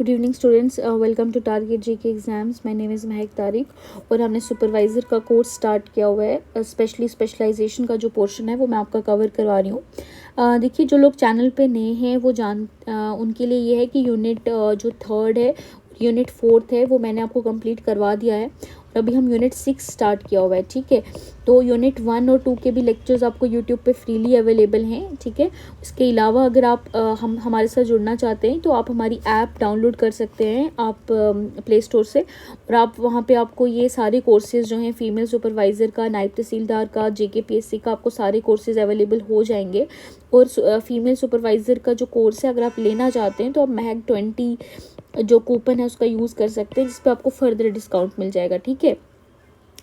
Good evening students, welcome to target GK exams. My name is Mahak Tariq और हमने supervisor का course start किया हुआ है। स्पेशलाइजेशन का जो पोर्शन है वो मैं आपका कवर करवा रही हूँ। देखिए, जो लोग चैनल पे नए हैं वो उनके लिए ये है कि यूनिट जो थर्ड है, यूनिट फोर्थ है, वो मैंने आपको कंप्लीट करवा दिया है और अभी हम यूनिट 6 स्टार्ट किया हुआ है। ठीक है, तो यूनिट 1 और 2 के भी लेक्चर्स आपको यूट्यूब पे फ्रीली अवेलेबल हैं। ठीक है, इसके अलावा अगर आप हमारे साथ जुड़ना चाहते हैं तो आप हमारी ऐप डाउनलोड कर सकते हैं आप प्ले स्टोर से, और आप वहाँ पे आपको ये सारे कोर्सेज़ जो हैं फीमेल सुपरवाइज़र का, नायब तहसीलदार का, JKPSC का, आपको सारे कोर्सेज़ अवेलेबल हो जाएंगे। और फीमेल सुपरवाइज़र का जो कोर्स है अगर आप लेना चाहते हैं तो आप महक 20 जो कूपन है उसका यूज़ कर सकते हैं, जिस पे आपको फर्दर डिस्काउंट मिल जाएगा। ठीक है,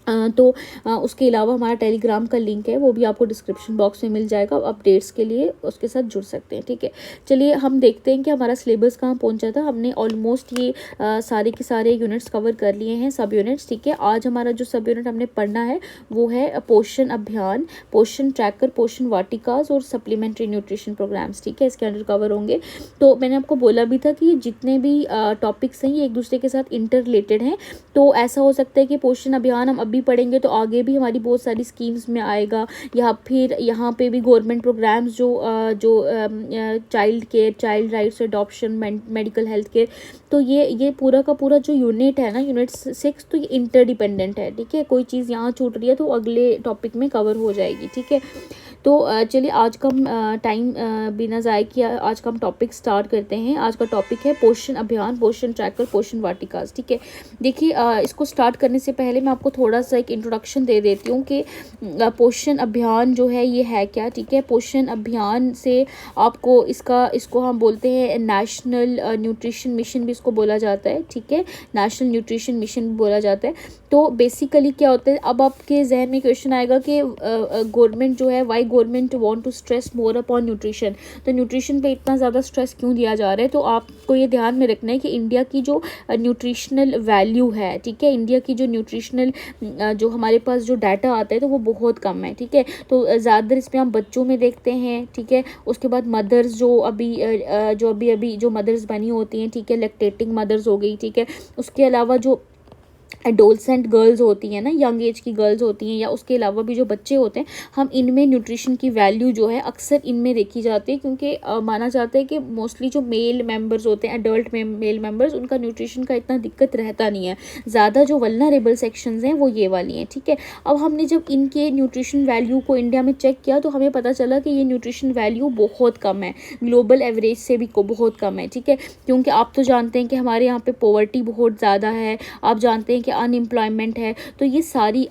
उसके अलावा हमारा टेलीग्राम का लिंक है वो भी आपको डिस्क्रिप्शन बॉक्स में मिल जाएगा। अपडेट्स के लिए उसके साथ जुड़ सकते हैं। ठीक है, चलिए हम देखते हैं कि हमारा सिलेबस कहाँ पहुंचा था। हमने ऑलमोस्ट ये सारे के सारे यूनिट्स कवर कर लिए हैं, सब यूनिट्स। ठीक है, आज हमारा जो सब यूनिट हमने पढ़ना है वो है पोषण अभियान, पोषण ट्रैकर, पोषण वाटिकाज और सप्लीमेंट्री न्यूट्रिशन प्रोग्राम्स। ठीक है, इसके अंडर कवर होंगे। तो मैंने आपको बोला भी था कि जितने भी टॉपिक्स हैं ये एक दूसरे के साथ इंटर रिलेटेड हैं। तो ऐसा हो सकता है कि पोषण अभियान हम अभी पढ़ेंगे तो आगे भी हमारी बहुत सारी स्कीम्स में आएगा, या फिर यहाँ पे भी गवर्नमेंट प्रोग्राम्स जो child care, child rights, adoption, medical health care, तो ये पूरा का पूरा जो यूनिट है ना, यूनिट 6, तो ये इंटरडिपेंडेंट है। ठीक है, कोई चीज़ यहाँ छूट रही है तो अगले टॉपिक में कवर हो जाएगी। ठीक है, तो चलिए आज का हम टाइम बिना ज़ाय किए आज का हम टॉपिक स्टार्ट करते हैं। आज का टॉपिक है पोषण अभियान, पोषण ट्रैकर, पोषण वाटिकाज। ठीक है, देखिए इसको स्टार्ट करने से पहले मैं आपको थोड़ा सा एक इंट्रोडक्शन दे देती हूँ कि पोषण अभियान जो है ये है क्या। ठीक है, पोषण अभियान से आपको इसको हम बोलते हैं नेशनल न्यूट्रिशन मिशन भी इसको बोला जाता है। ठीक है, नेशनल न्यूट्रिशन मिशन भी बोला जाता है। तो बेसिकली क्या होता है, अब आपके जहन में क्वेश्चन आएगा कि गवर्नमेंट जो है, why government want to stress more upon nutrition, तो न्यूट्रिशन पे इतना ज़्यादा स्ट्रेस क्यों दिया जा रहा है। तो आपको ये ध्यान में रखना है कि इंडिया की जो न्यूट्रिशनल वैल्यू है, ठीक है, इंडिया की जो न्यूट्रिशनल जो हमारे पास जो डाटा आता है तो वो बहुत कम है। ठीक है, तो ज़्यादातर इसमें हम बच्चों में देखते हैं। ठीक है, उसके बाद मदर्स जो अभी जो मदर्स बनी होती हैं, ठीक है, लैक्टेटिंग मदर्स हो गई। ठीक है, उसके अलावा जो एडोलसेंट गर्ल्स होती हैं ना, यंग एज की गर्ल्स होती हैं, या उसके अलावा भी जो बच्चे होते हैं, हम इनमें न्यूट्रिशन की वैल्यू जो है अक्सर इनमें देखी जाती है, क्योंकि माना जाता है कि मोस्टली जो मेल मेंबर्स होते हैं, एडल्ट मेल मेंबर्स, उनका न्यूट्रिशन का इतना दिक्कत रहता नहीं है। ज़्यादा जो वल्नरेबल सेक्शंस हैं वो ये वाली हैं। ठीक है, अब हमने जब इनके न्यूट्रिशन वैल्यू को इंडिया में चेक किया तो हमें पता चला कि ये न्यूट्रिशन वैल्यू बहुत कम है, ग्लोबल एवरेज से भी बहुत कम है। ठीक है, क्योंकि आप तो जानते हैं कि हमारे यहाँ पे पॉवर्टी बहुत ज़्यादा है, आप जानते हैं कि अनएम्प्लॉयमेंट है, तो ये सारी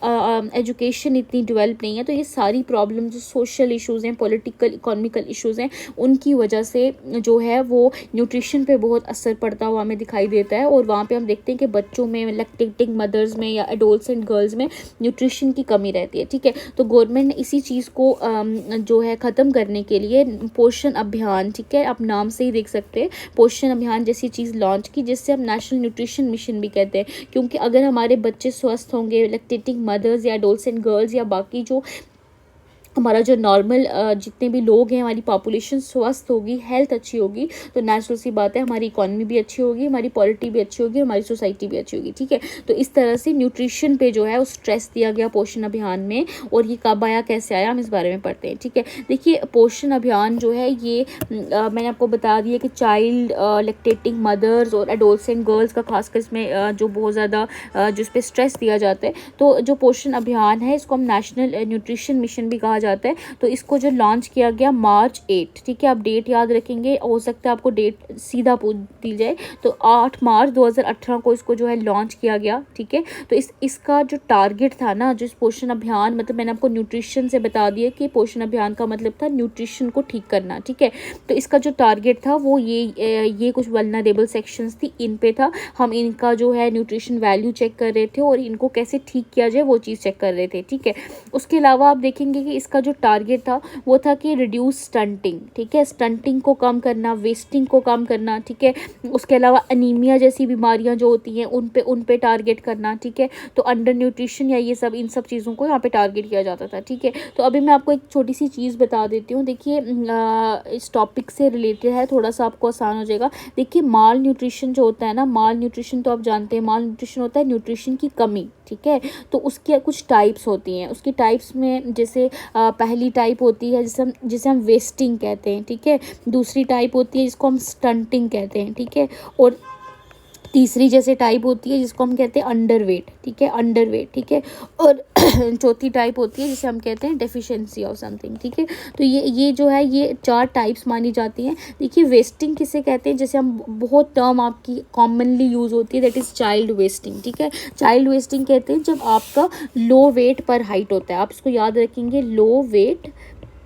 एजुकेशन इतनी डेवलप नहीं है, तो ये सारी प्रॉब्लम जो सोशल इश्यूज़ हैं, पॉलिटिकल इकोनॉमिकल इश्यूज़ हैं, उनकी वजह से जो है वो न्यूट्रिशन पे बहुत असर पड़ता हुआ हमें दिखाई देता है। और वहाँ पे हम देखते हैं कि बच्चों में, लैक्टेटिंग मदर्स में या एडोलसेंट गर्ल्स में न्यूट्रिशन की कमी रहती है। ठीक है, तो गवर्नमेंट ने इसी चीज़ को जो है ख़त्म करने के लिए पोषण अभियान, ठीक है, आप नाम से ही देख सकते हैं, पोषण अभियान जैसी चीज़ लॉन्च की, जिससे हम नेशनल न्यूट्रिशन मिशन भी कहते हैं। क्योंकि अगर हमारे बच्चे स्वस्थ होंगे, लैक्टेटिंग मदर्स या एडोलसेंट गर्ल्स या बाकी जो हमारा जो नॉर्मल जितने भी लोग हैं, हमारी पॉपुलेशन स्वस्थ होगी, हेल्थ अच्छी होगी, तो नेचुरल सी बात है हमारी इकॉनमी भी अच्छी होगी, हमारी पॉलिटी भी अच्छी होगी, हमारी सोसाइटी भी अच्छी होगी। ठीक है, तो इस तरह से न्यूट्रिशन पे जो है वो स्ट्रेस दिया गया पोषण अभियान में, और ये कब आया, कैसे आया, हम इस बारे में पढ़ते हैं। ठीक है, देखिए पोषण अभियान जो है ये मैंने आपको बता दिया कि चाइल्ड, लैक्टेटिंग मदर्स और एडोलसेंट गर्ल्स का खासकर इसमें जो बहुत ज़्यादा जिस पे स्ट्रेस दिया जाता है। तो जो पोषण अभियान है इसको हम नेशनल न्यूट्रिशन मिशन भी कहा जाता है। तो इसको जो लॉन्च किया गया March 8, ठीक है, आप डेट याद रखेंगे, हो सकता है आपको डेट सीधा पूछ दी जाए, तो 8 मार्च 2018 को इसको जो है लॉन्च किया गया। ठीक है, तो इसका जो टारगेट था ना, जिस पोषण अभियान, मतलब मैंने आपको न्यूट्रिशन से बता दिया कि पोषण अभियान का मतलब था न्यूट्रिशन को ठीक करना। ठीक है, तो इसका जो टारगेट था वो ये कुछ वल्नरेबल सेक्शंस थी, इन पे था, हम इनका जो है न्यूट्रिशन वैल्यू चेक कर रहे थे और इनको कैसे ठीक किया जाए वो चीज़ चेक कर रहे थे। ठीक है, उसके अलावा आप देखेंगे कि इसका इसका जो टारगेट था वो था कि रिड्यूस स्टंटिंग, ठीक है, स्टंटिंग को कम करना, वेस्टिंग को कम करना, ठीक है। उसके अलावा अनीमिया जैसी बीमारियां जो होती हैं उन पे टारगेट करना, ठीक है। तो अंडर न्यूट्रिशन या ये सब इन सब चीज़ों को यहाँ पे टारगेट किया जाता था, ठीक है। तो अभी मैं आपको एक छोटी सी चीज़ बता देती हूँ। देखिए इस टॉपिक से रिलेटेड है, थोड़ा सा आपको आसान हो जाएगा। देखिए माल न्यूट्रिशन जो होता है ना, माल न्यूट्रिशन तो आप जानते हैं, माल न्यूट्रिशन होता है न्यूट्रिशन की कमी, ठीक है। तो उसकी कुछ टाइप्स होती हैं। उसकी टाइप्स में जैसे पहली टाइप होती है जिसे हम वेस्टिंग कहते हैं, ठीक है। दूसरी टाइप होती है जिसको हम स्टंटिंग कहते हैं, ठीक है। और तीसरी जैसे टाइप होती है जिसको हम कहते हैं अंडरवेट, ठीक है, अंडरवेट, ठीक है। और चौथी टाइप होती है जिसे हम कहते हैं डेफिशिएंसी ऑफ समथिंग, ठीक है। तो ये जो है ये 4 टाइप्स मानी जाती हैं। देखिए वेस्टिंग किसे कहते हैं, जैसे हम बहुत टर्म आपकी कॉमनली यूज़ होती है, दैट इज़ चाइल्ड वेस्टिंग, ठीक है। चाइल्ड वेस्टिंग कहते हैं जब आपका लो वेट पर हाइट होता है, आप इसको याद रखेंगे, लो वेट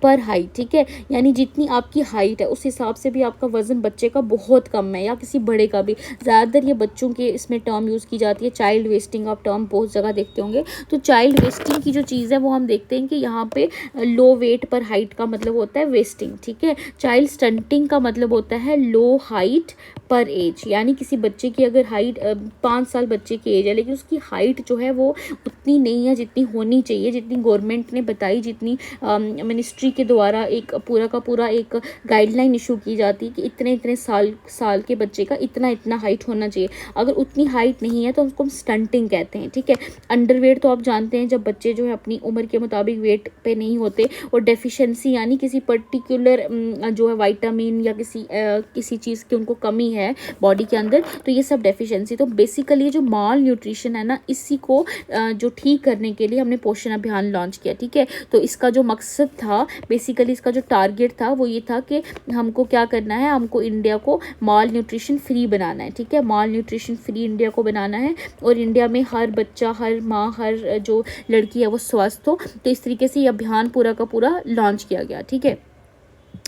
पर हाइट, ठीक है। यानी जितनी आपकी हाइट है उस हिसाब से भी आपका वज़न बच्चे का बहुत कम है या किसी बड़े का भी। ज़्यादातर ये बच्चों के इसमें टर्म यूज़ की जाती है, चाइल्ड वेस्टिंग आप टर्म बहुत जगह देखते होंगे। तो चाइल्ड वेस्टिंग की जो चीज़ है वो हम देखते हैं कि यहाँ पे लो वेट पर हाइट का मतलब होता है वेस्टिंग, ठीक है। चाइल्ड स्टंटिंग का मतलब होता है लो हाइट पर एज, यानी किसी बच्चे की अगर हाइट 5 साल बच्चे की एज है लेकिन उसकी हाइट जो है वो उतनी नहीं है जितनी होनी चाहिए, जितनी गवर्नमेंट ने बताई, जितनी मिनिस्ट्री के द्वारा एक पूरा का पूरा एक गाइडलाइन इशू की जाती है कि इतने इतने साल के बच्चे का इतना इतना हाइट होना चाहिए। अगर उतनी हाइट नहीं है तो उसको हम स्टंटिंग कहते हैं, ठीक है। अंडरवेट तो आप जानते हैं जब बच्चे जो है अपनी उम्र के मुताबिक वेट पे नहीं होते। और डेफिशिएंसी यानी किसी पर्टिकुलर जो है विटामिन या किसी चीज़ की उनको कमी है बॉडी के अंदर, तो ये सब डेफिशिएंसी। तो बेसिकली जो माल न्यूट्रिशन है ना, इसी को जो ठीक करने के लिए हमने पोषण अभियान लॉन्च किया, ठीक है। तो इसका जो मकसद था, बेसिकली इसका जो टारगेट था वो ये था कि हमको क्या करना है, हमको इंडिया को माल न्यूट्रिशन फ्री बनाना है, ठीक है। माल न्यूट्रिशन फ्री इंडिया को बनाना है और इंडिया में हर बच्चा, हर माँ, हर जो लड़की है वो स्वस्थ हो। तो इस तरीके से ये अभियान पूरा का पूरा लॉन्च किया गया, ठीक है।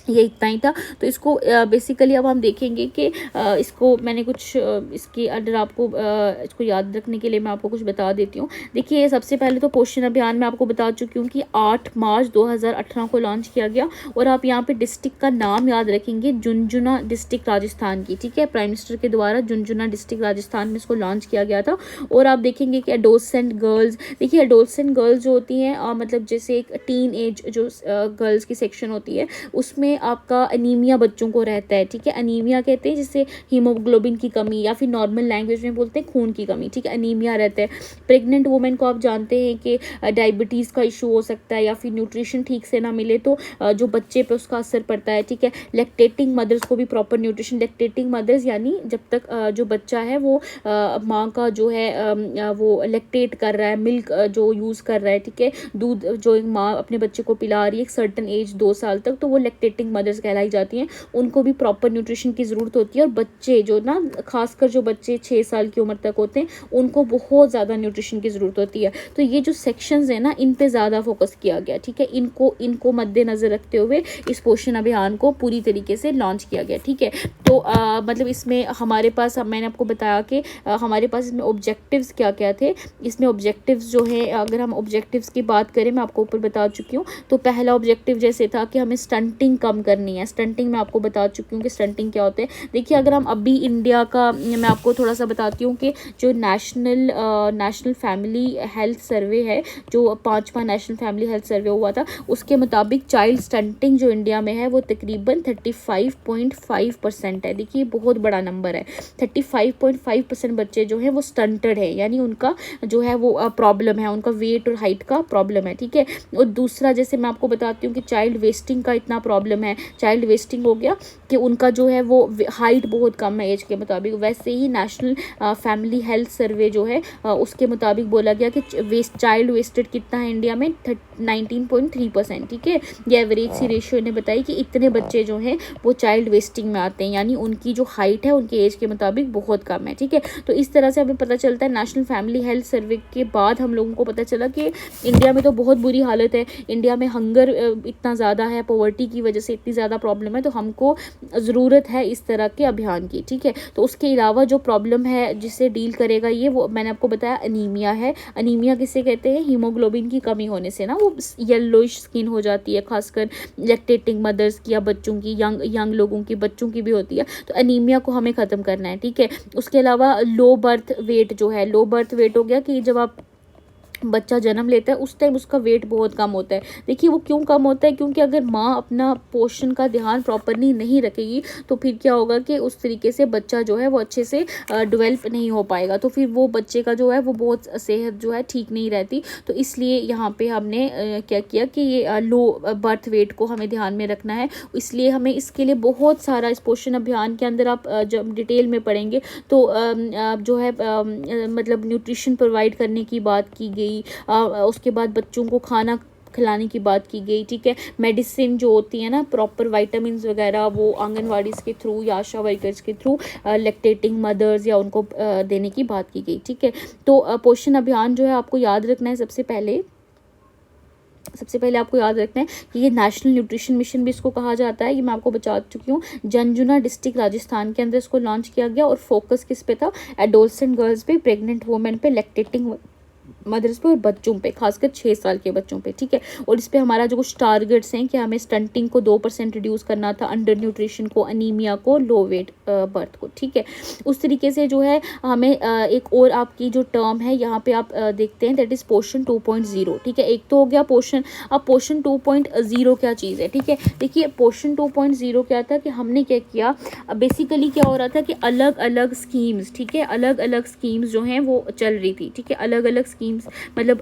ये इतना ही था। तो इसको बेसिकली अब हम देखेंगे कि इसको मैंने कुछ इसके अंदर आपको इसको याद रखने के लिए मैं आपको कुछ बता देती हूँ। देखिए सबसे पहले तो पोषण अभियान में आपको बता चुकी हूँ कि 8 मार्च 2018 को लॉन्च किया गया। और आप यहाँ पे डिस्ट्रिक्ट का नाम याद रखेंगे, झुंझुनू डिस्ट्रिक्ट राजस्थान की, ठीक है। प्राइम मिनिस्टर के द्वारा झुंझुनू डिस्ट्रिक्ट राजस्थान में इसको लॉन्च किया गया था। और आप देखेंगे कि एडोलसेंट गर्ल्स, देखिए एडोलसेंट गर्ल्स जो होती हैं मतलब जैसे एक टीन एज जो गर्ल्स की सेक्शन होती है उसमें आपका अनीमिया बच्चों को रहता है, ठीक है। अनीमिया कहते हैं जिसे हीमोग्लोबिन की कमी या फिर नॉर्मल लैंग्वेज में बोलते हैं खून की कमी, ठीक है, अनीमिया रहता है। प्रेग्नेंट वुमेन को आप जानते हैं कि डायबिटीज़ का इशू हो सकता है या फिर न्यूट्रिशन ठीक से ना मिले तो जो बच्चे पे उसका असर पड़ता है, ठीक है। लैक्टेटिंग मदर्स को भी प्रॉपर न्यूट्रिशन, लैक्टेटिंग मदर्स यानी जब तक जो बच्चा है वो माँ का जो है वो लैक्टेट कर रहा है, मिल्क जो यूज़ कर रहा है, ठीक है, दूध जो एक माँ अपने बच्चे को पिला रही है एक सर्टन एज 2 साल तक, तो वो लैक्टेटिंग मदर्स कहलाई जाती हैं। उनको भी प्रॉपर न्यूट्रिशन की ज़रूरत होती है। और बच्चे जो ना, खासकर जो बच्चे 6 साल की उम्र तक होते हैं उनको बहुत ज़्यादा न्यूट्रिशन की ज़रूरत होती है। तो ये जो सेक्शंस है ना, इन पे ज़्यादा फोकस किया गया, ठीक है। इनको मद्देनज़र रखते हुए इस पोषण अभियान को पूरी तरीके से लॉन्च किया गया, ठीक है। तो मतलब इसमें हमारे पास, मैंने आपको बताया कि हमारे पास इसमें ऑब्जेक्टिव्स क्या क्या थे। इसमें ऑब्जेक्टिव्स जो है, अगर हम ऑब्जेक्टिव्स की बात करें, मैं आपको ऊपर बता चुकी हूँ। तो पहला ऑब्जेक्टिव जैसे था कि हमें स्टंटिंग कम करनी है। स्टंटिंग मैं आपको बता चुकी हूँ कि स्टंटिंग क्या होते हैं। देखिए अगर हम अभी इंडिया का, मैं आपको थोड़ा सा बताती हूँ कि जो नेशनल फैमिली हेल्थ सर्वे है, जो 5वां नेशनल फैमिली हेल्थ सर्वे हुआ था, उसके मुताबिक चाइल्ड स्टंटिंग जो इंडिया में है वो तकरीबन 35.5% है। देखिए बहुत बड़ा नंबर है। 35.5% बच्चे जो हैं वो स्टंटेड है, यानी उनका जो है वो प्रॉब्लम है, उनका वेट और हाइट का प्रॉब्लम है, ठीक है। और दूसरा जैसे मैं आपको बताती हूँ कि चाइल्ड वेस्टिंग का इतना प्रॉब्लम है। चाइल्ड वेस्टिंग हो गया कि उनका जो है वो हाइट बहुत कम है एज के मुताबिक। वैसे ही नेशनल फैमिली हेल्थ सर्वे जो है उसके मुताबिक बोला गया कि चाइल्ड वेस्टेड कितना है इंडिया में, 19.3%, ठीक है। ये एवरेज सी रेशियो ने बताई कि इतने बच्चे जो हैं वो चाइल्ड वेस्टिंग में आते हैं, यानी उनकी जो हाइट है उनके एज के मुताबिक बहुत कम है, ठीक है। तो इस तरह से हमें पता चलता है नेशनल फैमिली हेल्थ सर्वे के बाद हम लोगों को पता चला कि इंडिया में तो बहुत बुरी हालत है। इंडिया में हंगर इतना ज़्यादा है, पॉवर्टी की वजह से से इतनी ज़्यादा प्रॉब्लम है, तो हमको ज़रूरत है इस तरह के अभियान की, ठीक है। तो उसके अलावा जो प्रॉब्लम है जिससे डील करेगा ये, वो मैंने आपको बताया अनीमिया है। अनीमिया किसे कहते हैं? हीमोग्लोबिन की कमी होने से ना वो येलोइश स्किन हो जाती है, खासकर लैक्टेटिंग मदर्स की या बच्चों की, यंग लोगों की, बच्चों की भी होती है। तो अनीमिया को हमें ख़त्म करना है, ठीक है। उसके अलावा लो बर्थ वेट जो है, लो बर्थ वेट हो गया कि जब आप बच्चा जन्म लेता है उस टाइम उसका वेट बहुत कम होता है। देखिए वो क्यों कम होता है? क्योंकि अगर माँ अपना पोषण का ध्यान प्रॉपरली नहीं रखेगी तो फिर क्या होगा कि उस तरीके से बच्चा जो है वो अच्छे से डेवलप नहीं हो पाएगा, तो फिर वो बच्चे का जो है वो बहुत सेहत जो है ठीक नहीं रहती। तो इसलिए यहाँ पे हमने क्या किया कि ये लो बर्थ वेट को हमें ध्यान में रखना है। इसलिए हमें इसके लिए बहुत सारा, इस पोषण अभियान के अंदर आप जब डिटेल में पढ़ेंगे तो जो है मतलब न्यूट्रिशन प्रोवाइड करने की बात की गई, उसके बाद बच्चों को खाना खिलाने की बात की गई, ठीक है। मेडिसिन जो होती है ना, प्रॉपर विटामिन वगैरह, वो आंगनवाड़ी के थ्रू या आशा वर्कर्स के थ्रू लैक्टेटिंग मदर्स या उनको देने की बात की गई, ठीक है। तो पोषण अभियान जो है आपको याद रखना है, सबसे पहले आपको याद रखना है कि ये नेशनल न्यूट्रिशन मिशन भी इसको कहा जाता है। ये मैं आपको बता चुकी हूँ। झंझुनू डिस्ट्रिक्ट राजस्थान के अंदर इसको लॉन्च किया गया और फोकस किस पे था? एडोलसेंट गर्ल्स पे, प्रेग्नेंट वुमेन पे, लैक्टेटिंग मदर्स पे और बच्चों पे, खासकर 6 साल के बच्चों पे, ठीक है। और इस पे हमारा जो कुछ टारगेट्स हैं कि हमें स्टंटिंग को 2% रिड्यूस करना था, अंडर न्यूट्रिशन को, अनीमिया को, लो वेट बर्थ को, ठीक है। उस तरीके से जो है हमें एक और आपकी जो टर्म है यहाँ पे आप देखते हैं, दैट इज़ पोषण 2.0, ठीक है। एक तो हो गया पोषण। अब पोषण 2.0 क्या चीज़ है, ठीक है। देखिए पोषण 2.0 क्या था कि हमने क्या किया, बेसिकली क्या हो रहा था कि अलग अलग स्कीम्स, ठीक है, अलग अलग स्कीम्स जो हैं वो चल रही थी, ठीक है। अलग अलग स्कीम्स मतलब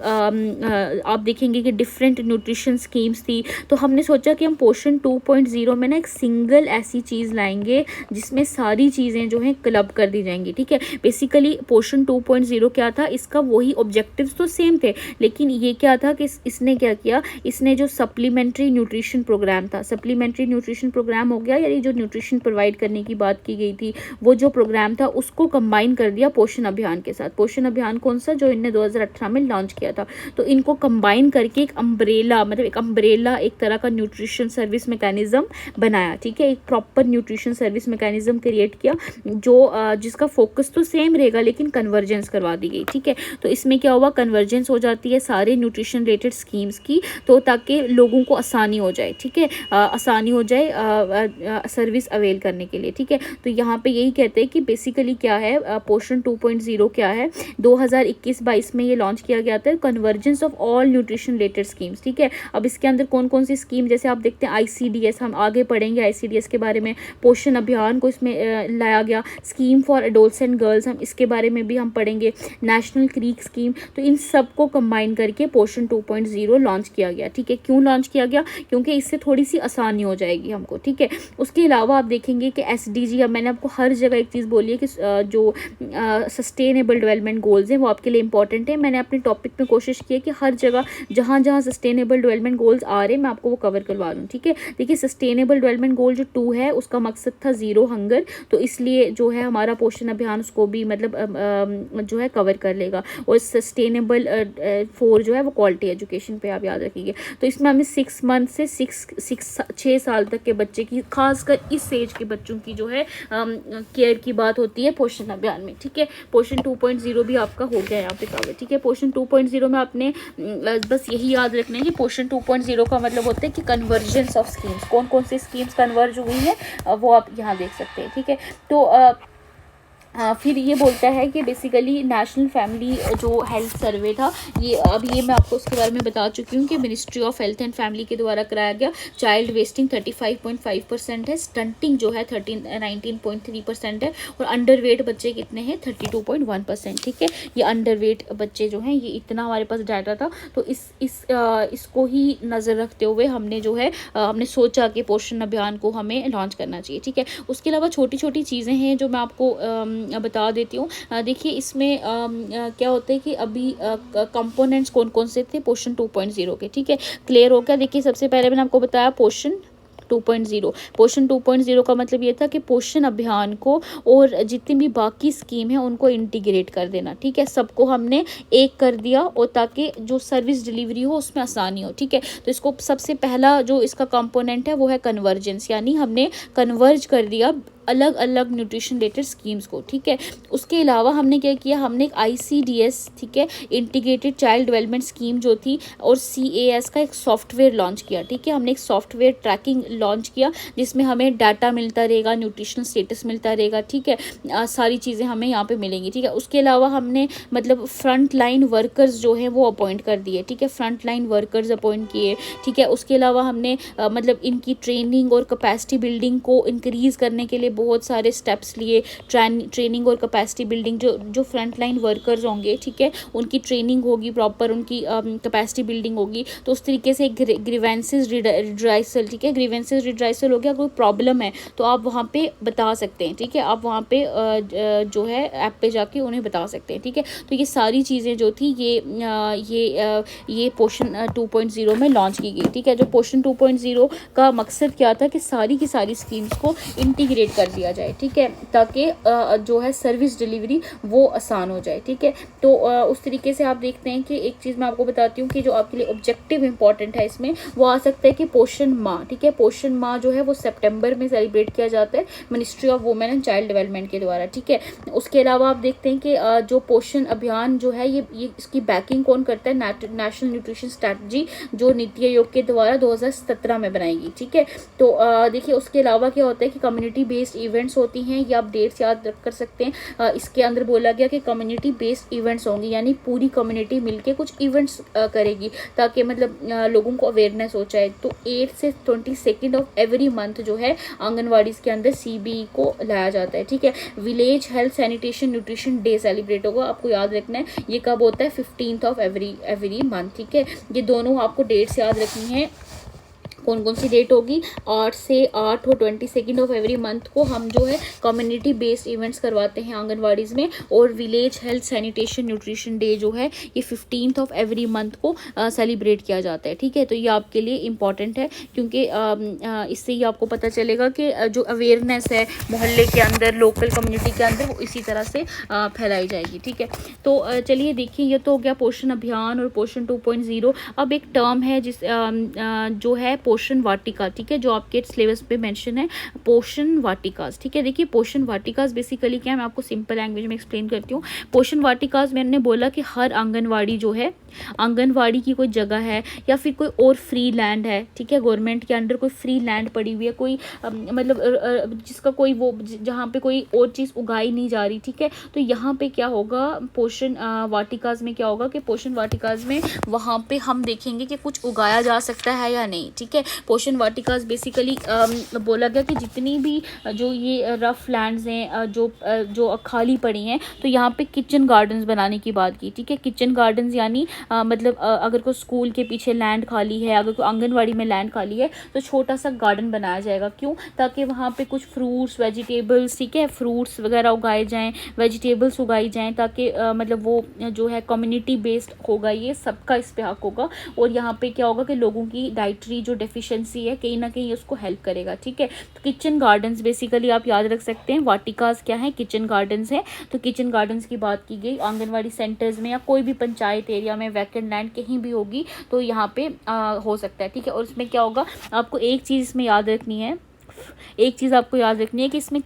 आप देखेंगे कि डिफरेंट न्यूट्रिशन स्कीम्स थी। तो हमने सोचा कि हम पोषण 2.0 में ना एक सिंगल ऐसी चीज़ लाएंगे जिसमें सारी चीज़ें जो हैं क्लब कर दी जाएंगी, ठीक है। बेसिकली पोषण 2.0 क्या था, इसका वही ऑब्जेक्टिव्स तो सेम थे, लेकिन ये क्या था कि इसने क्या किया, इसने जो सप्लीमेंट्री न्यूट्रिशन प्रोग्राम था, सप्लीमेंट्री न्यूट्रिशन प्रोग्राम हो गया, यानी जो न्यूट्रिशन प्रोवाइड करने की बात की गई थी, वो जो प्रोग्राम था उसको कंबाइन कर दिया पोषण अभियान के साथ। पोषण अभियान कौन सा? जो इनने 2018 में लॉन्च किया था। तो इनको कंबाइन करके एक अम्ब्रेला, मतलब एक अम्ब्रेला, एक तरह का न्यूट्रिशन सर्विस मैकेनिज्म बनाया, ठीक है। एक proper nutrition service mechanism create किया जो जिसका फोकस तो सेम रहेगा लेकिन कन्वर्जेंस करवा दी गई, ठीक है। तो इसमें क्या हुआ, कन्वर्जेंस हो जाती है सारे न्यूट्रिशन रिलेटेड स्कीम्स की, तो ताकि लोगों को आसानी हो जाए, ठीक है, आसानी हो जाए सर्विस अवेल करने के लिए, ठीक है। तो यहाँ पे यही कहते हैं कि बेसिकली क्या है पोषण 2.0 क्या है, 2021-22 में ये लॉन्च किया गया था, convergence of all nutrition related schemes, ठीक है। अब इसके अंदर कौन कौन सी स्कीम, जैसे आप देखते हैं ICDS, हम आगे पढ़ेंगे ICDS के बारे में, पोषण अभियान को इसमें लाया गया, स्कीम फॉर एडोलसेंट गर्ल्स, हम इसके बारे में भी हम पढ़ेंगे, नेशनल क्रीक स्कीम। तो इन सब को कंबाइन करके पोषण 2.0 लॉन्च किया गया, ठीक है। क्यों लॉन्च किया गया? क्योंकि इससे थोड़ी सी आसानी हो जाएगी हमको, ठीक है। उसके अलावा आप देखेंगे कि SDG, अब मैंने आपको हर जगह एक चीज़ बोली है कि जो सस्टेनेबल डेवलपमेंट गोल्स हैं वो आपके लिए इंपॉर्टेंट है। मैंने अपने टॉपिक में कोशिश की है कि हर जगह जहाँ जहाँ सस्टेनेबल डेवलपमेंट गोल्स आ रहे हैं मैं आपको वो कवर करवा दूँ, ठीक है। देखिए सस्टेनेबल डेवलपमेंट गोल जो 2 है उसका मकसद था ज़ीरो हंगर, तो इसलिए जो है हमारा पोषण अभियान उसको भी मतलब जो है कवर कर लेगा। और सस्टेनेबल 4 जो है वो क्वालिटी एजुकेशन पे आप याद रखिए। तो इसमें हमें 6 मंथ से 6 साल तक के बच्चे की, खासकर इस एज के बच्चों की जो है केयर की बात होती है पोषण अभियान में, ठीक है। पोषण 2.0 भी आपका हो गया यहाँ पे कवर, ठीक है। पोषण 2.0 में आपने बस यही याद रखना है कि पोषण 2.0 का मतलब होता है कि कन्वर्जेंस ऑफ स्कीम्स, कौन कौन सी स्कीम्स कन्वर्ज हुई है वो आप यहाँ देख सकते हैं, ठीक है। तो फिर ये बोलता है कि बेसिकली नेशनल फैमिली जो हेल्थ सर्वे था, ये मैं आपको उसके बारे में बता चुकी हूँ कि ministry of health and family के द्वारा कराया गया। चाइल्ड वेस्टिंग 35.5% है, स्टंटिंग जो है 19.3% है, और अंडर वेट बच्चे कितने हैं 32.1%, ठीक है। ये अंडर वेट बच्चे जो हैं, ये इतना हमारे पास डाटा था। तो इसको ही नज़र रखते हुए हमने जो है हमने सोचा कि पोषण अभियान को हमें लॉन्च करना चाहिए, ठीक है। उसके अलावा छोटी छोटी चीज़ें हैं जो मैं आपको बता देती हूँ। देखिए इसमें क्या होता है कि अभी कंपोनेंट्स कौन कौन से थे पोषण 2.0 के, ठीक है, क्लियर हो गया। देखिए सबसे पहले मैंने आपको बताया पोषण 2.0। पोषण 2.0 का मतलब ये था कि पोषण अभियान को और जितनी भी बाकी स्कीम है उनको इंटीग्रेट कर देना, ठीक है, सबको हमने एक कर दिया और ताकि जो सर्विस डिलीवरी हो उसमें आसानी हो, ठीक है। तो इसको सबसे पहला जो इसका कंपोनेंट है वो है कन्वर्जेंस, यानी हमने कन्वर्ज कर दिया अलग अलग न्यूट्रिशन रिलेटेड स्कीम्स को, ठीक है। उसके अलावा हमने क्या किया, हमने एक ICDS, ठीक है, इंटीग्रेटेड चाइल्ड डेवलपमेंट स्कीम जो थी, और CAS का एक सॉफ्टवेयर लॉन्च किया, ठीक है। हमने एक सॉफ्टवेयर ट्रैकिंग लॉन्च किया जिसमें हमें डाटा मिलता रहेगा, न्यूट्रिशनल स्टेटस मिलता रहेगा, ठीक है, सारी चीज़ें हमें यहाँ पे मिलेंगी, ठीक है। उसके अलावा हमने मतलब फ्रंट लाइन वर्कर्स जो हैं वो अपॉइंट कर दिए, ठीक है, फ्रंट लाइन वर्कर्स अपॉइंट किए, ठीक है। उसके अलावा हमने मतलब इनकी ट्रेनिंग और कैपेसिटी बिल्डिंग को इंक्रीज़ करने के लिए बहुत सारे स्टेप्स लिए। ट्रेनिंग और कैपेसिटी बिल्डिंग, जो फ्रंट लाइन वर्कर्स होंगे, ठीक है, उनकी ट्रेनिंग होगी प्रॉपर, उनकी कैपेसिटी बिल्डिंग होगी। तो उस तरीके से ग्रीवेंसेस रिड्राइसल, ठीक है, ग्रीवेंसेस रिड्राइसल हो गया, कोई प्रॉब्लम है तो आप वहाँ पे बता सकते हैं, ठीक है, आप वहाँ पे जो है ऐप पे जाके उन्हें बता सकते हैं, ठीक है। तो ये सारी चीज़ें जो थी ये पोषण 2.0 में लॉन्च की गई, ठीक है। जो पोषण 2.0 का मकसद क्या था कि सारी की सारी स्कीम्स को इंटीग्रेट कर दिया जाए, ठीक है, ताकि जो है सर्विस डिलीवरी वो आसान हो जाए, ठीक है। तो उस तरीके से आप देखते हैं कि एक चीज़ मैं आपको बताती हूँ कि जो आपके लिए ऑब्जेक्टिव इंपॉर्टेंट है इसमें वो आ सकता है कि पोषण माह, ठीक है, पोषण माह जो है वो सितंबर में सेलिब्रेट किया जाता है ministry of women and child development के द्वारा, ठीक है। उसके अलावा आप देखते हैं कि जो पोषण अभियान जो है ये इसकी बैकिंग कौन करता है, नेशनल न्यूट्रिशन स्ट्रैटेजी जो नीति आयोग के द्वारा 2017 में बनाई गई, ठीक है। तो देखिए उसके अलावा क्या होता है कि कम्युनिटी बेस्ड इवेंट्स होती हैं, ये आप डेट्स याद रख कर सकते हैं। इसके अंदर बोला गया कि कम्युनिटी बेस्ड इवेंट्स होंगे, यानी पूरी कम्युनिटी मिलके कुछ इवेंट्स करेगी ताकि मतलब लोगों को अवेयरनेस हो जाए। तो 8 से 22 ऑफ एवरी मंथ जो है आंगनवाड़ी के अंदर CBE को लाया जाता है, ठीक है। Village health sanitation nutrition day celebrate होगा, आपको याद रखना है ये कब होता है, 15 ऑफ एवरी मंथ, ठीक है। ये दोनों आपको डेट्स याद रखनी है। कौन कौन सी डेट होगी, 8 से 8 और 22 ऑफ एवरी मंथ को हम जो है कम्युनिटी बेस्ड इवेंट्स करवाते हैं आंगनवाड़ीज़ में, और village health sanitation nutrition day जो है ये 15 ऑफ एवरी मंथ को सेलिब्रेट किया जाता है, ठीक है। तो ये आपके लिए इम्पॉर्टेंट है क्योंकि इससे ही आपको पता चलेगा कि जो अवेयरनेस है मोहल्ले के अंदर, लोकल कम्युनिटी के अंदर, वो इसी तरह से फैलाई जाएगी, ठीक है। तो चलिए देखिए ये तो हो गया पोषण अभियान और पोषण 2.0। अब एक टर्म है जिस जो है पोषण वाटिका, ठीक है, जो आपके सिलेबस पे मेंशन है, पोषण वाटिकास, ठीक है। देखिए पोषण वाटिकास बेसिकली क्या है, मैं आपको सिंपल लैंग्वेज में एक्सप्लेन करती हूँ। पोषण वाटिकास मैंने बोला कि हर आंगनवाड़ी जो है, आंगनवाड़ी की कोई जगह है या फिर कोई और फ्री लैंड है, ठीक है, गवर्नमेंट के अंडर कोई फ्री लैंड पड़ी हुई है, कोई मतलब जिसका कोई वो जहाँ पे कोई और चीज़ उगाई नहीं जा रही, ठीक है। तो यहाँ पे क्या होगा, पोषण वाटिकास में क्या होगा कि पोषण वाटिकास में वहाँ पे हम देखेंगे कि कुछ उगाया जा सकता है या नहीं, ठीक है। पोषण वाटिकास बेसिकली बोला गया कि जितनी भी जो ये रफ लैंड्स हैं जो खाली पड़ी हैं, तो यहाँ पे किचन गार्डन्स बनाने की बात की, ठीक है। किचन गार्डन्स यानी मतलब अगर कोई स्कूल के पीछे लैंड खाली है, अगर कोई आंगनवाड़ी में लैंड खाली है तो छोटा सा गार्डन बनाया जाएगा, क्यों, ताकि वहाँ पे कुछ फ्रूट्स वेजिटेबल्स, ठीक है, फ्रूट्स वगैरह उगाए जाएँ, वेजिटेबल्स उगाई जाएँ, ताकि मतलब वो जो है कम्युनिटी बेस्ड होगा, ये सबका इस पे हक होगा। और यहाँ पे क्या होगा कि लोगों की डाइटरी जो डेफिशिएंसी है कहीं ना कहीं उसको हेल्प करेगा, ठीक है। तो किचन गार्डन्स बेसिकली आप याद रख सकते हैं, वाटिकास क्या है, किचन गार्डन्स है। तो किचन गार्डन्स की बात की गई आंगनवाड़ी सेंटर्स में या कोई भी पंचायत एरिया में, वैकेंट लैंड कहीं भी होगी तो यहाँ पे हो सकता है, ठीक है। और इसमें क्या होगा, आपको एक चीज़ इसमें याद रखनी है, कि इसमें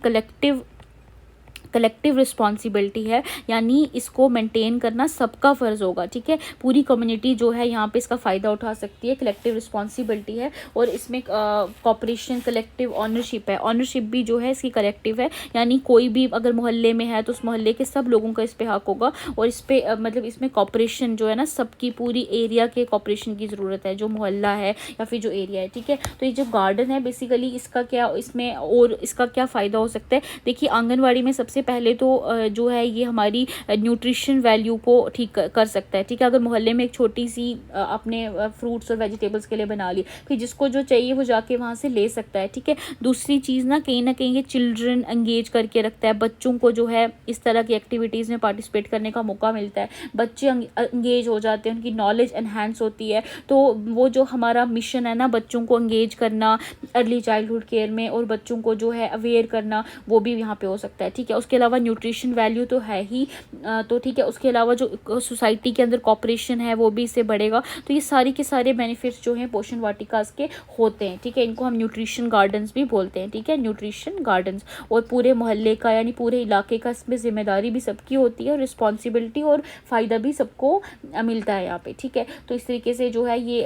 कलेक्टिव रिस्पॉन्सिबिलिटी है, यानी इसको मेंटेन करना सबका फ़र्ज़ होगा, ठीक है। पूरी कम्युनिटी जो है यहाँ पे इसका फ़ायदा उठा सकती है, कलेक्टिव रिस्पॉन्सिबिलिटी है। और इसमें कॉपरेशन, कलेक्टिव ऑनरशिप है, ऑनरशिप भी जो है इसकी कलेक्टिव है, यानी कोई भी अगर मोहल्ले में है तो उस मोहल्ले के सब लोगों का इस पर हक होगा। और इस पर मतलब इसमें कॉपरेशन जो है ना, सबकी पूरी एरिया के कॉपरेशन की ज़रूरत है, जो मोहल्ला है या फिर जो एरिया है, ठीक है। तो ये जो गार्डन है बेसिकली इसका क्या फ़ायदा हो सकता है, देखिए आंगनवाड़ी में सबसे पहले तो जो है ये हमारी न्यूट्रिशन वैल्यू को ठीक कर सकता है, ठीक है। अगर मोहल्ले में एक छोटी सी अपने फ्रूट्स और वेजिटेबल्स के लिए बना ली, फिर जिसको जो चाहिए वो जाके वहाँ से ले सकता है, ठीक है। दूसरी चीज़ ना कहीं ये चिल्ड्रन एंगेज करके रखता है, बच्चों को जो है इस तरह की एक्टिविटीज़ में पार्टिसिपेट करने का मौका मिलता है, बच्चे एंगेज हो जाते हैं, उनकी नॉलेज एनहांस होती है। तो वो जो हमारा मिशन है ना, बच्चों को एंगेज करना अर्ली चाइल्डहुड केयर में और बच्चों को जो है अवेयर करना, वो भी यहाँ पे हो सकता है, ठीक है। उसके अलावा न्यूट्रिशन वैल्यू तो है ही, तो ठीक है। उसके अलावा जो सोसाइटी के अंदर कॉपरेशन है वो भी इससे बढ़ेगा। तो ये सारी के सारे बेनिफिट्स जो हैं पोषण वाटिकास के होते हैं, ठीक है। इनको हम न्यूट्रिशन गार्डन्स भी बोलते हैं, ठीक है, न्यूट्रिशन गार्डन्स। और पूरे मोहल्ले का यानी पूरे इलाके का इसमें जिम्मेदारी भी सबकी होती है और रिस्पॉन्सिबिलिटी और फ़ायदा भी सबको मिलता है यहाँ पे, ठीक है। तो इस तरीके से जो है ये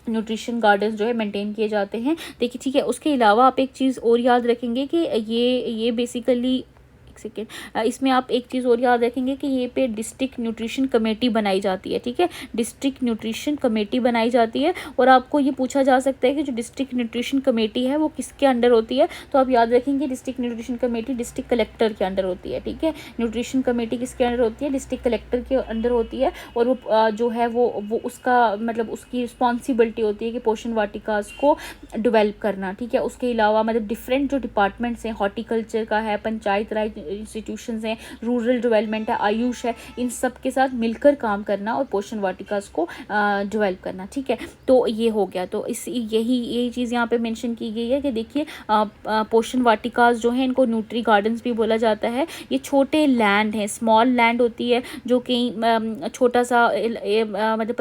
न्यूट्रिशन गार्डन्स जो है मेंटेन किए जाते हैं, देखिए, ठीक है। उसके अलावा आप एक चीज़ और याद रखेंगे कि ये बेसिकली एक सेकेंड, इसमें आप एक चीज़ और याद रखेंगे कि ये पे डिस्ट्रिक्ट न्यूट्रिशन कमेटी बनाई जाती है, ठीक है, डिस्ट्रिक्ट न्यूट्रिशन कमेटी बनाई जाती है। और आपको ये पूछा जा सकता है कि जो डिस्ट्रिक्ट न्यूट्रिशन कमेटी है वो किसके अंडर होती है, तो आप याद रखेंगे district nutrition committee district collector के अंडर होती है, ठीक है। न्यूट्रिशन कमेटी किसके अंडर होती है, डिस्ट्रिक्ट कलेक्टर के अंडर होती है। और वो जो है वो उसका मतलब उसकी रिस्पॉन्सिबिलिटी होती है कि पोषण वाटिकास को डेवलप करना, ठीक है। उसके अलावा मतलब डिफरेंट जो डिपार्टमेंट्स हैं, हॉर्टिकल्चर का है, पंचायत राज इंस्टीट्यूशंस हैं, रूरल डेवलपमेंट है, आयुष है, इन सब के साथ मिलकर काम करना और पोषण वाटिकास को डेवलप करना, ठीक है। तो ये हो गया। तो यही चीज़ यहाँ पे मेंशन की गई है कि देखिए पोषण वाटिकास जो है इनको न्यूट्री गार्डन्स भी बोला जाता है। ये छोटे लैंड हैं, स्मॉल लैंड होती है जो कहीं छोटा सा मतलब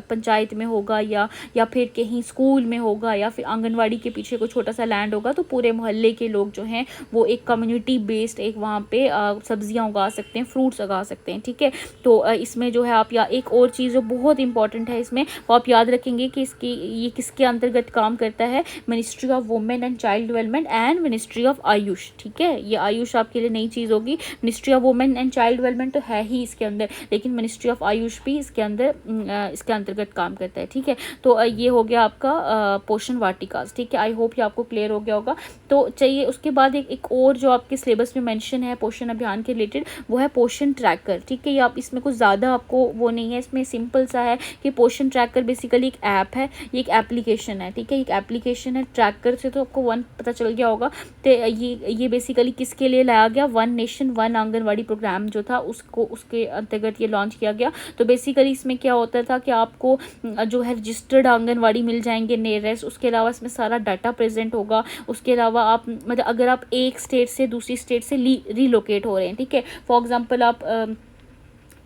पंचायत में होगा या फिर कहीं स्कूल में होगा या फिर आंगनवाड़ी के पीछे कोई छोटा सा लैंड होगा। तो पूरे मोहल्ले के लोग जो हैं वो एक कम्युनिटी बेस्ड एक वहाँ पे सब्जियां उगा सकते हैं, फ्रूट्स उगा सकते हैं, ठीक है। तो इसमें जो है आप या एक और चीज़ जो बहुत इंपॉर्टेंट है इसमें, वो आप याद रखेंगे कि ये किसके अंतर्गत काम करता है, ministry of women and child development and ministry of Ayush, ठीक है। ये आयुष आपके लिए नई चीज़ होगी। Ministry of women and child development तो है ही इसके अंदर, लेकिन मिनिस्ट्री ऑफ आयुष भी इसके अंतर्गत काम करता है, ठीक है। तो ये हो गया आपका पोषण वाटिकास, ठीक है। आई होप ये आपको क्लियर हो गया होगा। तो चाहिए उसके बाद एक और जो आपके सिलेबस में मेंशन है पोषण अभियान के रिलेटेड, वो है पोषण ट्रैकर, ठीक है। ये आप इसमें कुछ ज़्यादा आपको वो नहीं है, इसमें सिंपल सा है कि पोषण ट्रैकर बेसिकली एक ऐप है, ये एक एप्लीकेशन है, ठीक है। एक एप्लीकेशन है, ट्रैकर से तो आपको वन पता चल गया होगा। तो ये बेसिकली किसके लिए लाया गया, one nation one anganwadi programme जो था उसके अंतर्गत ये लॉन्च किया गया। तो बेसिकली इसमें क्या होता था कि आपको जो है रजिस्टर्ड आंगनवाड़ी मिल जाएंगे नियरेस्ट, उसके अलावा इसमें सारा डाटा प्रेजेंट होगा। उसके अलावा आप मतलब अगर आप एक स्टेट से दूसरी स्टेट से रीलोकेट हो रहे हैं, ठीक है, फॉर एग्जांपल आप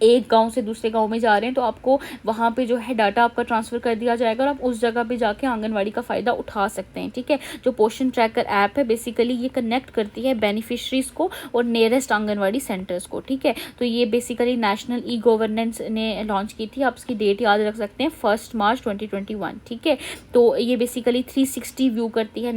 एक गांव से दूसरे गांव में जा रहे हैं, तो आपको वहाँ पे जो है डाटा आपका ट्रांसफ़र कर दिया जाएगा और आप उस जगह पे जाके आंगनवाड़ी का फ़ायदा उठा सकते हैं, ठीक है। जो पोषण ट्रैकर ऐप है बेसिकली ये कनेक्ट करती है बेनिफिशरीज़ को और नियरेस्ट आंगनवाड़ी सेंटर्स को, ठीक है। तो ये बेसिकली नेशनल ई गवर्नेंस ने लॉन्च की थी, आप इसकी डेट याद रख सकते हैं 1 मार्च 2021, ठीक है। तो ये बेसिकली 360 व्यू करती है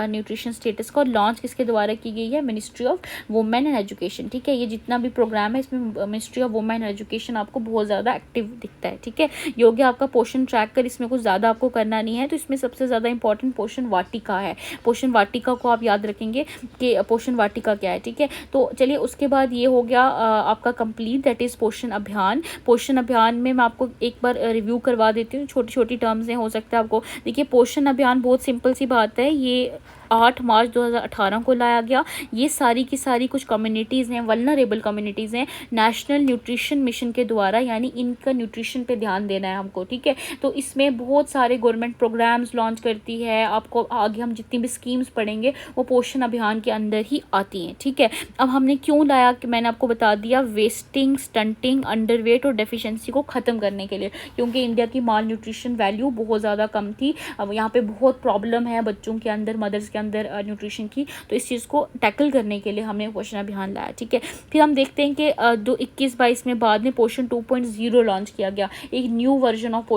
न्यूट्रिशन स्टेटस का। और लॉन्च किसके द्वारा की गई है, ministry of women and education, ठीक है। ये जितना भी प्रोग्राम है इसमें मिनिस्ट्री ऑफ वुमेन एजुकेशन आपको बहुत ज़्यादा एक्टिव दिखता है, ठीक है। ये हो गया आपका पोषण ट्रैकर, इसमें कुछ ज़्यादा आपको करना नहीं है। तो इसमें सबसे ज़्यादा इंपॉर्टेंट पोषण वाटिका है। पोषण वाटिका को आप याद रखेंगे कि पोषण वाटिका क्या है, ठीक है। तो चलिए उसके बाद ये हो गया आपका कंप्लीट, दैट इज़ पोषण अभियान। पोषण अभियान में मैं आपको एक बार रिव्यू करवा देती हूँ, छोटी छोटी टर्म्स हैं, हो सकता है आपको। देखिए पोषण अभियान बहुत सिंपल सी बात है, ये 8 मार्च 2018 को लाया गया। ये सारी की सारी कुछ कम्युनिटीज़ हैं, वल्नरेबल कम्युनिटीज़ हैं, नेशनल न्यूट्रिशन मिशन के द्वारा, यानी इनका न्यूट्रिशन पे ध्यान देना है हमको, ठीक है। तो इसमें बहुत सारे गवर्नमेंट प्रोग्राम्स लॉन्च करती है। आपको आगे हम जितनी भी स्कीम्स पढ़ेंगे वो पोषण अभियान के अंदर ही आती हैं, ठीक है। अब हमने क्यों लाया कि मैंने आपको बता दिया, वेस्टिंग, स्टंटिंग, अंडरवेट और डेफिशिएंसी को ख़त्म करने के लिए, क्योंकि इंडिया की माल न्यूट्रिशन वैल्यू बहुत ज़्यादा कम थी। अब यहाँ पे बहुत प्रॉब्लम है बच्चों के अंदर, मदर्स के अंदर न्यूट्रिशन की। तो इस चीज़ को टैकल करने के लिए हमने पोषण अभियान लाया, ठीक है। फिर हम देखते हैं कि 2021-22 में बाद में पोषण 2.0 लॉन्च किया गया, एक न्यू वर्जन ऑफ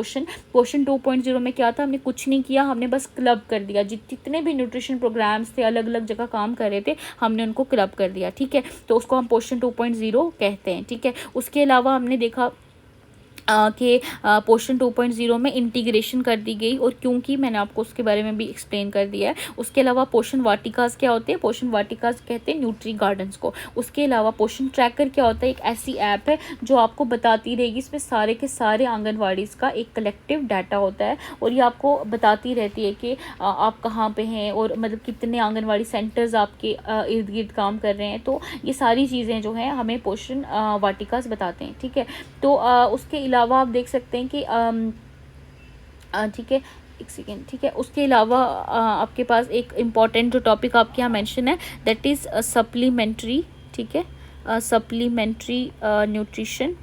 पोषण 2.0 में क्या था, हमने कुछ नहीं किया, हमने बस क्लब कर दिया। जितने भी न्यूट्रिशन प्रोग्राम्स थे, अलग अलग जगह काम कर रहे थे, हमने उनको क्लब कर दिया, ठीक है। तो उसको हम पोषण 2.0 कहते हैं, ठीक है। उसके अलावा हमने देखा के पोर्शन 2.0 में इंटीग्रेशन कर दी गई, और क्योंकि मैंने आपको उसके बारे में भी एक्सप्लेन कर दिया है। उसके अलावा पोषण वाटिकास क्या होते हैं? पोषण वाटिकास कहते हैं न्यूट्री गार्डन्स को। उसके अलावा पोषण ट्रैकर क्या होता है? एक ऐसी ऐप है जो आपको बताती रहेगी, इसमें सारे के सारे आंगनवाड़ीज़ का एक कलेक्टिव डाटा होता है, और ये आपको बताती रहती है कि आप कहाँ पे हैं, और मतलब कितने आंगनवाड़ी सेंटर्स आपके इर्द गिर्द काम कर रहे हैं। तो ये सारी चीज़ें जो हैं हमें पोषण वाटिकास बताते हैं, ठीक है। तो उसके अलावा आप देख सकते हैं कि ठीक है, एक सेकेंड, ठीक है। उसके अलावा आपके पास एक इम्पॉर्टेंट जो टॉपिक आपके यहाँ मेंशन है, दैट इज़ सप्लीमेंट्री, ठीक है, सप्लीमेंट्री न्यूट्रिशन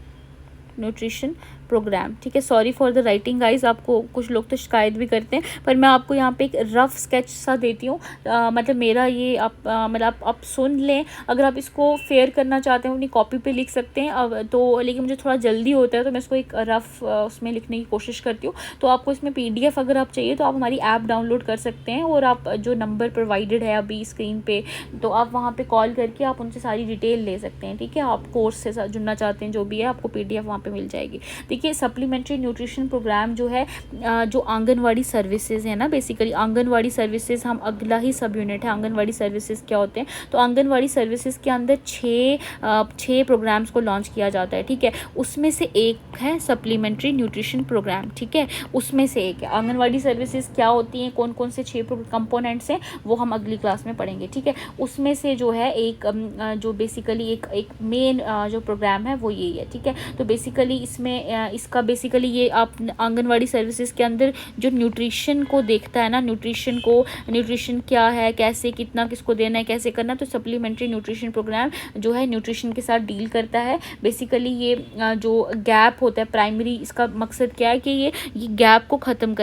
प्रोग्राम, ठीक है। Sorry for the writing guys, आपको कुछ लोग तो शिकायत भी करते हैं, पर मैं आपको यहाँ पे एक रफ स्केच सा देती हूँ। मतलब मेरा ये मतलब आप सुन लें। अगर आप इसको फेयर करना चाहते हैं अपनी कॉपी पे लिख सकते हैं। अब तो लेकिन मुझे थोड़ा जल्दी होता है, तो मैं इसको एक रफ उसमें लिखने की कोशिश करती हूँ। तो आपको इसमें PDF अगर आप चाहिए तो आप हमारी ऐप डाउनलोड कर सकते हैं, और आप जो नंबर प्रोवाइडेड है अभी स्क्रीन पे, तो आप वहाँ पे कॉल करके आप उनसे सारी डिटेल ले सकते हैं, ठीक है। आप कोर्स से जुड़ना चाहते हैं जो भी है, आपको PDF वहाँ पे मिल जाएगी। देखिए, सप्लीमेंट्री न्यूट्रिशन प्रोग्राम जो है, जो आंगनवाड़ी सर्विसेज है ना, बेसिकली आंगनवाड़ी सर्विसेज हम अगला ही सब यूनिट है। आंगनवाड़ी सर्विसेज क्या होते हैं? तो आंगनवाड़ी सर्विसेज के अंदर 6 प्रोग्राम्स को लॉन्च किया जाता है, ठीक है। उसमें से एक है सप्लीमेंट्री न्यूट्रिशन प्रोग्राम, ठीक है। उसमें से एक है। आंगनवाड़ी सर्विसेज क्या होती हैं, कौन कौन से 6 कंपोनेंट्स हैं, वो हम अगली क्लास में पढ़ेंगे, ठीक है। उसमें से जो है एक जो बेसिकली एक मेन जो प्रोग्राम है वो यही है, ठीक है। तो बेसिकली इसमें इसका बेसिकली ये आप आंगनवाड़ी सर्विसेज के अंदर जो न्यूट्रिशन को देखता है ना, न्यूट्रिशन क्या है, कैसे कितना किसको देना है, कैसे करना, तो सप्लीमेंट्री न्यूट्रिशन प्रोग्राम जो है न्यूट्रिशन के साथ डील करता है। बेसिकली ये जो गैप होता है प्राइमरी, इसका मकसद क्या है कि ये गैप को ख़त्म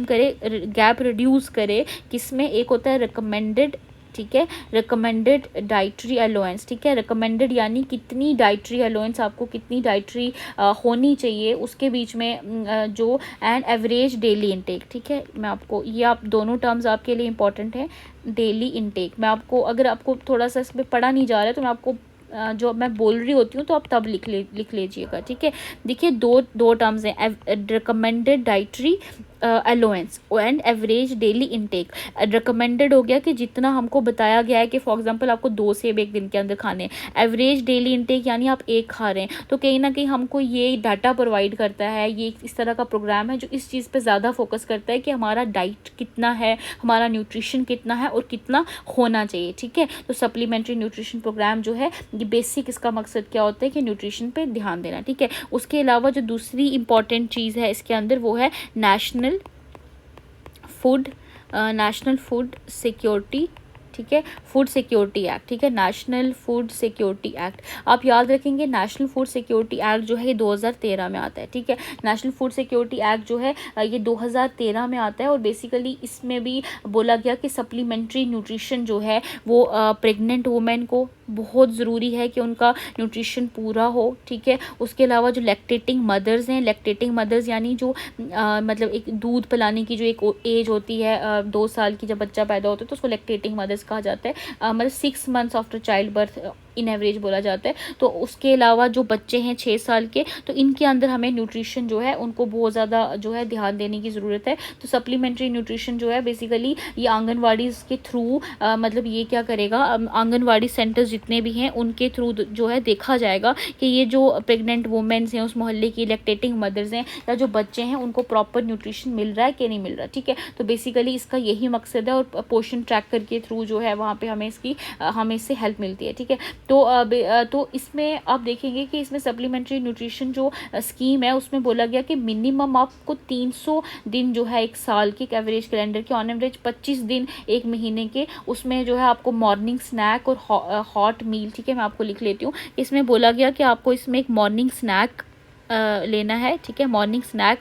करे, गैप रिड्यूस करे। किसमें? एक होता है रिकमेंडेड, ठीक है, रिकमेंडेड डाइटरी अलाउंस, ठीक है। रिकमेंडेड यानी कितनी डाइटरी अलाउंस आपको, कितनी डाइटरी होनी चाहिए उसके बीच में जो, एंड एवरेज डेली इनटेक, ठीक है। मैं आपको ये, आप दोनों टर्म्स आपके लिए इंपॉर्टेंट है। डेली इनटेक मैं आपको, अगर आपको थोड़ा सा इसमें पढ़ा नहीं जा रहा है तो मैं आपको जो मैं बोल रही होती हूँ तो आप तब लिख लीजिएगा, ठीक है। देखिए, दो टर्म्स हैं, recommended dietary allowance and average daily intake. Recommended हो गया कि जितना हमको बताया गया है कि फॉर एग्जांपल आपको 2 सेब एक दिन के अंदर खाने। एवरेज डेली इनटेक यानी आप 1 खा रहे हैं। तो कहीं ना कहीं हमको ये डाटा प्रोवाइड करता है, ये इस तरह का प्रोग्राम है जो इस चीज़ पे ज़्यादा फोकस करता है कि हमारा डाइट कितना है, हमारा न्यूट्रिशन कितना है और कितना होना चाहिए, ठीक है। तो सप्लीमेंट्री न्यूट्रिशन प्रोग्राम जो है, ये बेसिक इसका मकसद क्या होता है कि न्यूट्रिशन पे ध्यान देना, ठीक है। उसके अलावा जो दूसरी इंपॉर्टेंट चीज़ है इसके अंदर वो है नेशनल फूड सिक्योरिटी, ठीक है, फूड सिक्योरिटी एक्ट, ठीक है, नेशनल फूड सिक्योरिटी एक्ट। आप याद रखेंगे नेशनल फूड सिक्योरिटी एक्ट जो है ये 2013 में आता है, ठीक है। नेशनल फूड सिक्योरिटी एक्ट जो है ये 2013 में आता है, और बेसिकली इसमें भी बोला गया कि सप्लीमेंट्री न्यूट्रिशन जो है वो प्रेग्नेंट वुमेन को बहुत ज़रूरी है कि उनका न्यूट्रिशन पूरा हो, ठीक है। उसके अलावा जो लैक्टेटिंग मदर्स हैं, लैक्टेटिंग मदर्स यानी जो मतलब एक दूध पिलाने की जो एक एज होती है 2 साल की, जब बच्चा पैदा होता है तो उसको लैक्टेटिंग मदर्स कहा जाता है। मतलब 6 months after child birth in average बोला जाता है। तो उसके अलावा जो बच्चे हैं 6 साल के, तो इनके अंदर हमें न्यूट्रिशन जो है उनको बहुत ज़्यादा जो है ध्यान देने की ज़रूरत है। तो सप्लीमेंट्री न्यूट्रिशन जो है बेसिकली ये आंगनवाड़ी के थ्रू मतलब ये क्या करेगा, आंगनवाड़ी सेंटर्स जितने भी हैं उनके थ्रू जो है देखा जाएगा कि ये जो प्रेग्नेंट वुमेन्स हैं, उस मोहल्ले की लैक्टेटिंग मदर्स हैं या जो बच्चे हैं, उनको प्रॉपर न्यूट्रिशन मिल रहा है कि नहीं मिल रहा, ठीक है। तो बेसिकली इसका यही मकसद है, और पोषण ट्रैकर के थ्रू जो है वहाँ पे हमें इससे हेल्प मिलती है, ठीक है। तो इसमें आप देखेंगे कि इसमें सप्लीमेंट्री न्यूट्रिशन जो स्कीम है उसमें बोला गया कि मिनिमम आपको 300 दिन जो है एक साल के, एक एवरेज कैलेंडर के, ऑन एवरेज 25 दिन एक महीने के, उसमें जो है आपको मॉर्निंग स्नैक और हॉट मील, ठीक है, मैं आपको लिख लेती हूँ। इसमें बोला गया कि आपको इसमें एक मॉर्निंग स्नैक लेना है, ठीक है, मॉर्निंग स्नैक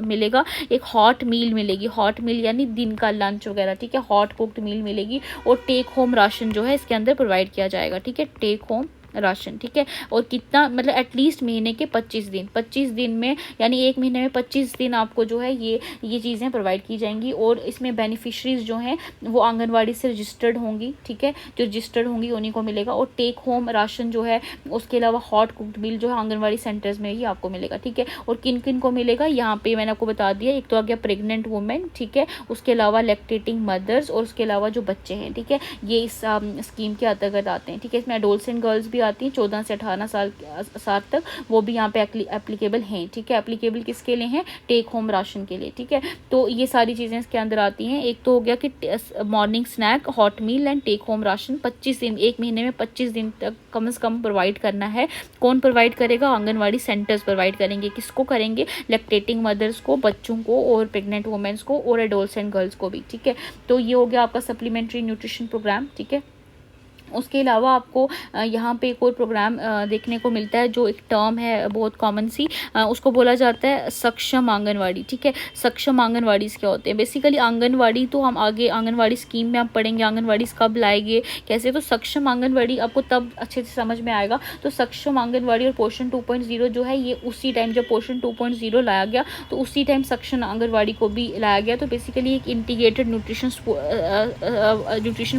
मिलेगा, एक हॉट मील मिलेगी, हॉट मील यानी दिन का लंच वगैरह, ठीक है, हॉट कुक्ड मील मिलेगी, और टेक होम राशन जो है इसके अंदर प्रोवाइड किया जाएगा, ठीक है, टेक होम राशन, ठीक है। और कितना मतलब एटलीस्ट महीने के 25 दिन में, यानी एक महीने में 25 दिन आपको जो है ये चीज़ें प्रोवाइड की जाएंगी। और इसमें बेनिफिशरीज जो हैं वो आंगनवाड़ी से रजिस्टर्ड होंगी, ठीक है, जो रजिस्टर्ड होंगी उन्हीं को मिलेगा। और टेक होम राशन जो है, उसके अलावा हॉट कुक्ड मील जो है आंगनवाड़ी सेंटर्स में ही आपको मिलेगा, ठीक है। और किन किन को मिलेगा यहाँ पे मैंने आपको बता दिया। एक तो आ गया प्रेग्नेंट वुमेन, ठीक है, उसके अलावा लैक्टेटिंग मदर्स, और उसके अलावा जो बच्चे हैं, ठीक है, ये इस स्कीम के अंतर्गत आते हैं, ठीक है। इसमें एडोलसेंट गर्ल्स भी आती हैं 14 से 18 साल तक, वो भी यहाँ पे एप्लीकेबल हैं, ठीक है। एप्लीकेबल किसके लिए हैं? टेक होम राशन के लिए, ठीक है। तो ये सारी चीज़ें इसके अंदर आती हैं। एक तो हो गया कि morning snack, hot meal and take home ration 25 दिन, एक महीने में 25 दिन तक कम से कम प्रोवाइड करना है। कौन प्रोवाइड करेगा? आंगनवाड़ी सेंटर्स प्रोवाइड करेंगे। किसको करेंगे? लैक्टेटिंग मदर्स को, बच्चों को, और प्रेग्नेंट वुमेन्स को, और एडोलसेंट गर्ल्स को भी, ठीक है। तो ये हो गया आपका सप्लीमेंट्री न्यूट्रिशन प्रोग्राम, ठीक है। उसके अलावा आपको यहाँ पे एक और प्रोग्राम देखने को मिलता है, जो एक टर्म है बहुत कॉमन सी, उसको बोला जाता है सक्षम आंगनवाड़ी, ठीक है। सक्षम आंगनवाड़ी क्या होते हैं? बेसिकली आंगनवाड़ी तो हम आगे आंगनवाड़ी स्कीम में हम पढ़ेंगे, आंगनवाड़ी कब लाएंगे कैसे। तो सक्षम आंगनवाड़ी आपको तब अच्छे से समझ में आएगा। तो सक्षम आंगनवाड़ी और पोषण 2.0 जो है, ये उसी टाइम जब पोषण 2.0 लाया गया, तो उसी टाइम सक्षम आंगनवाड़ी को भी लाया गया। तो बेसिकली एक इंटीग्रेटेड न्यूट्रिशन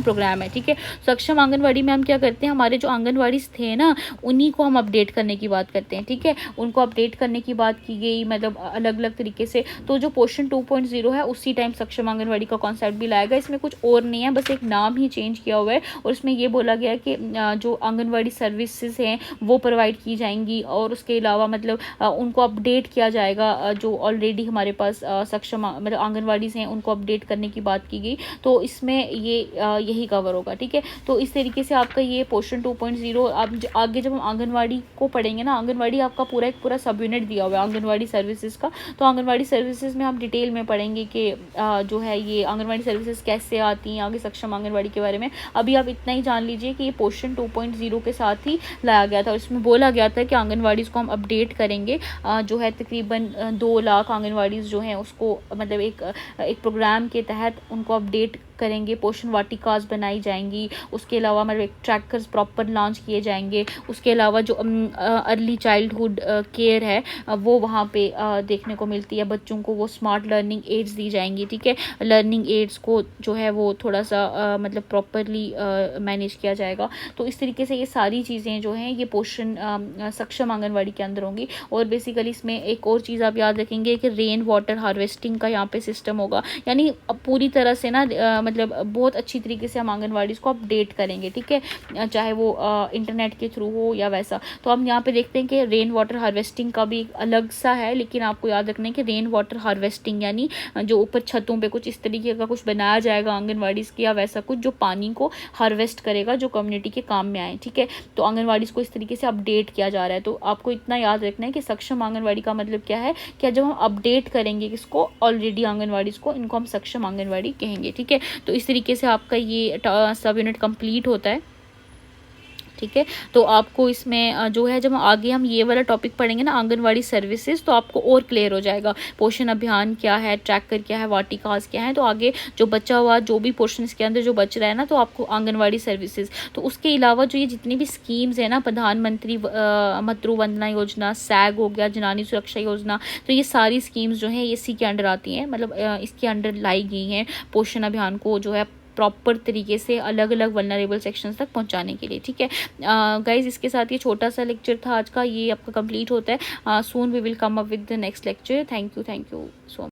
प्रोग्राम है, ठीक है। सक्षम आंगनवाड़ी में हम क्या करते हैं, हमारे जो आंगनवाड़ी थे ना, उन्हीं को हम अपडेट करने की बात करते हैं, ठीक है। उनको अपडेट करने की बात की गई, मतलब अलग अलग तरीके से। तो जो पोषण 2.0 है, उसी टाइम सक्षम आंगनवाड़ी का कॉन्सेप्ट भी लाया गया। इसमें कुछ और नहीं है, बस एक नाम ही चेंज किया हुआ है। और इसमें ये बोला गया कि जो आंगनवाड़ी सर्विसेज हैं वो प्रोवाइड की जाएंगी, और उसके अलावा मतलब उनको अपडेट किया जाएगा। जो ऑलरेडी हमारे पास सक्षम मतलब आंगनवाड़ीज हैं, उनको अपडेट करने की बात की गई। तो इसमें ये यही कवर होगा, ठीक है। तो इस तरीके से आपका ये पोषण 2.0, अब आगे जब हम आंगनवाड़ी को पढ़ेंगे ना, आंगनवाड़ी आपका पूरा एक पूरा सब यूनिट दिया हुआ है आंगनवाड़ी सर्विसेज का। तो आंगनवाड़ी सर्विसेज में हम डिटेल में पढ़ेंगे कि जो है ये आंगनवाड़ी सर्विसेज कैसे आती हैं, आगे सक्षम आंगनवाड़ी के बारे में। अभी आप इतना ही जान लीजिए कि ये पोषण 2.0 के साथ ही लाया गया था, और इसमें बोला गया था कि आंगनवाड़ीज़ को हम अपडेट करेंगे। जो है तकरीबन 2 लाख आंगनवाड़ीज़ जो हैं उसको मतलब एक प्रोग्राम के तहत उनको अपडेट करेंगे। पोषण वाटिकास बनाई जाएंगी। उसके अलावा मतलब ट्रैकर्स प्रॉपर लॉन्च किए जाएंगे। उसके अलावा जो अर्ली चाइल्डहुड केयर है वो वहाँ पे देखने को मिलती है। बच्चों को वो स्मार्ट लर्निंग एड्स दी जाएंगी, ठीक है। लर्निंग एड्स को जो है वो थोड़ा सा मतलब प्रॉपरली मैनेज किया जाएगा। तो इस तरीके से ये सारी चीज़ें जो हैं ये पोषण सक्षम आंगनवाड़ी के अंदर होंगी। और बेसिकली इसमें एक और चीज़ आप याद रखेंगे कि रेन वाटर हार्वेस्टिंग का यहाँ पे सिस्टम होगा। यानी पूरी तरह से ना मतलब बहुत अच्छी तरीके से हम आंगनवाड़ी को अपडेट करेंगे, ठीक है, चाहे वो इंटरनेट के थ्रू हो या वैसा। तो हम यहाँ पे देखते हैं कि रेन वाटर हार्वेस्टिंग का भी एक अलग सा है, लेकिन आपको याद रखना है कि रेन वाटर हार्वेस्टिंग यानी जो ऊपर छतों पे कुछ इस तरीके का कुछ बनाया जाएगा आंगनवाड़ी की या वैसा कुछ, जो पानी को हार्वेस्ट करेगा, जो कम्युनिटी के काम में आए, ठीक है। तो आंगनवाड़ी को इस तरीके से अपडेट किया जा रहा है। तो आपको इतना याद रखना है कि सक्षम आंगनवाड़ी का मतलब क्या है, क्या जब हम अपडेट करेंगे किसको, ऑलरेडी आंगनवाड़ी को, इनको हम सक्षम आंगनवाड़ी कहेंगे, ठीक है। तो इस तरीके से आपका ये सब यूनिट कंप्लीट होता है, ठीक है। तो आपको इसमें जो है जब आगे हम ये वाला टॉपिक पढ़ेंगे ना आंगनवाड़ी सर्विसेज, तो आपको और क्लियर हो जाएगा पोषण अभियान क्या है, ट्रैकर क्या है, वाटिकास क्या है। तो आगे जो बचा हुआ जो भी पोर्शन इसके अंदर जो बच रहा है ना, तो आपको आंगनवाड़ी सर्विसेज। तो उसके अलावा जो ये जितनी भी स्कीम्स है ना, प्रधानमंत्री मातृ वंदना योजना, सैग हो गया, जनानी सुरक्षा योजना, तो ये सारी स्कीम्स जो है ये इसी के अंडर आती हैं, मतलब इसके अंडर लाई गई हैं पोषण अभियान को जो है प्रॉपर तरीके से अलग अलग वल्नरेबल सेक्शंस तक पहुंचाने के लिए, ठीक है। गाइज इसके साथ ये छोटा सा लेक्चर था आज का, ये आपका कंप्लीट होता है। Soon we will come up with the next lecture. Thank you so much.